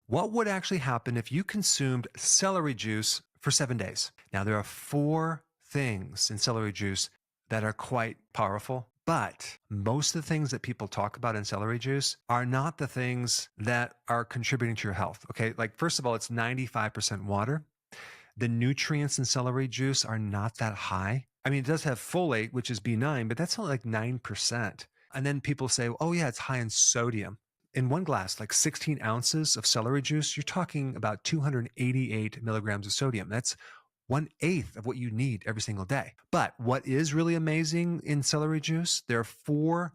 what would actually happen if you consumed celery juice for 7 days? Now, there are 4 things in celery juice that are quite powerful, but most of the things that people talk about in celery juice are not the things that are contributing to your health, okay? Like, first of all, it's 95% water. The nutrients in celery juice are not that high. I mean, it does have folate, which is B9, but that's only like 9%. And then people say, oh yeah, it's high in sodium. In one glass, like 16 ounces of celery juice, you're talking about 288 milligrams of sodium. That's 1/8 of what you need every single day. But what is really amazing in celery juice, there are 4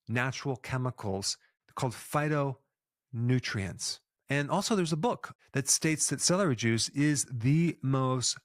natural chemicals called phytonutrients. And also there's a book that states that celery juice is the most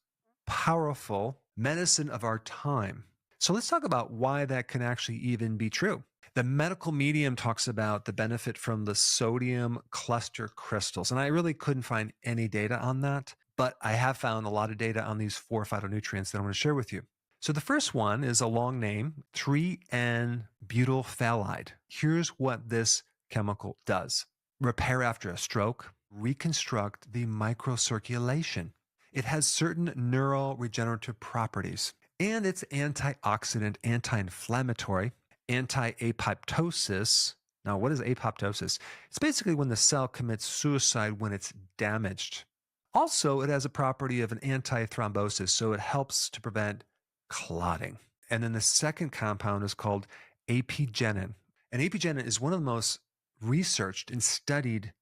powerful medicine of our time. So let's talk about why that can actually even be true. The medical medium talks about the benefit from the sodium cluster crystals. And I really couldn't find any data on that, but I have found a lot of data on these 4 phytonutrients that I'm going to share with you. So the first one is a long name, 3N-butylphthalide. Here's what this chemical does. Repair after a stroke, reconstruct the microcirculation. It has certain neuroregenerative properties, and it's antioxidant, anti-inflammatory, anti-apoptosis. Now, what is apoptosis? It's basically when the cell commits suicide when it's damaged. Also, it has a property of an anti-thrombosis, so it helps to prevent clotting. And then the second compound is called Apigenin. And Apigenin is one of the most researched and studied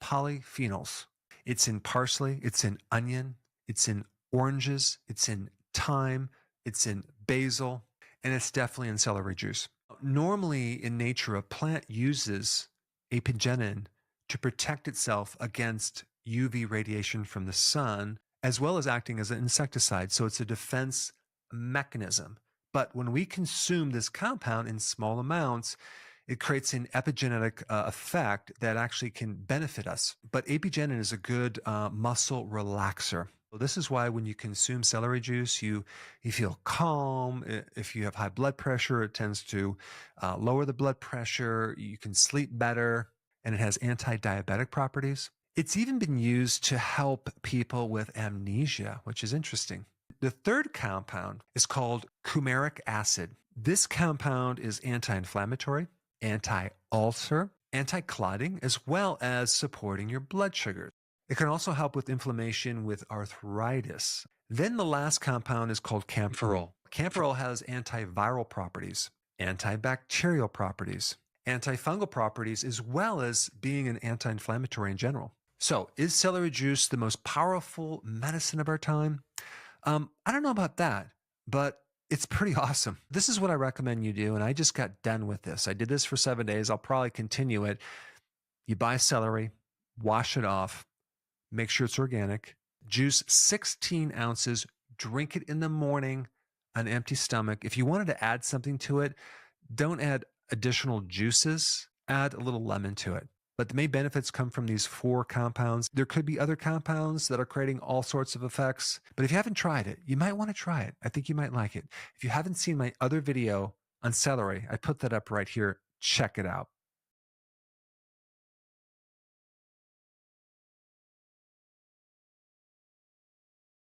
polyphenols. It's in parsley, it's in onion, it's in oranges, it's in thyme, it's in basil, and it's definitely in celery juice. Normally in nature, a plant uses Apigenin to protect itself against UV radiation from the sun, as well as acting as an insecticide. So it's a defense mechanism. But when we consume this compound in small amounts, it creates an epigenetic effect that actually can benefit us. But Apigenin is a good muscle relaxer. This is why when you consume celery juice, you feel calm. If you have high blood pressure, it tends to lower the blood pressure. You can sleep better, and it has anti-diabetic properties. It's even been used to help people with amnesia, which is interesting. The third compound is called Coumaric-acid. This compound is anti-inflammatory, anti-ulcer, anti-clotting, as well as supporting your blood sugars. It can also help with inflammation with arthritis. Then the last compound is called camphorol. Camphorol has antiviral properties, antibacterial properties, antifungal properties, as well as being an anti-inflammatory in general. So is celery juice the most powerful medicine of our time? I don't know about that, but it's pretty awesome. This is what I recommend you do, and I just got done with this. I did this for 7 days. I'll probably continue it. You buy celery, wash it off, make sure it's organic, juice 16 ounces, drink it in the morning, an empty stomach. If you wanted to add something to it, don't add additional juices, add a little lemon to it. But the main benefits come from these 4 compounds. There could be other compounds that are creating all sorts of effects, but if you haven't tried it, you might want to try it. I think you might like it. If you haven't seen my other video on celery, I put that up right here. Check it out.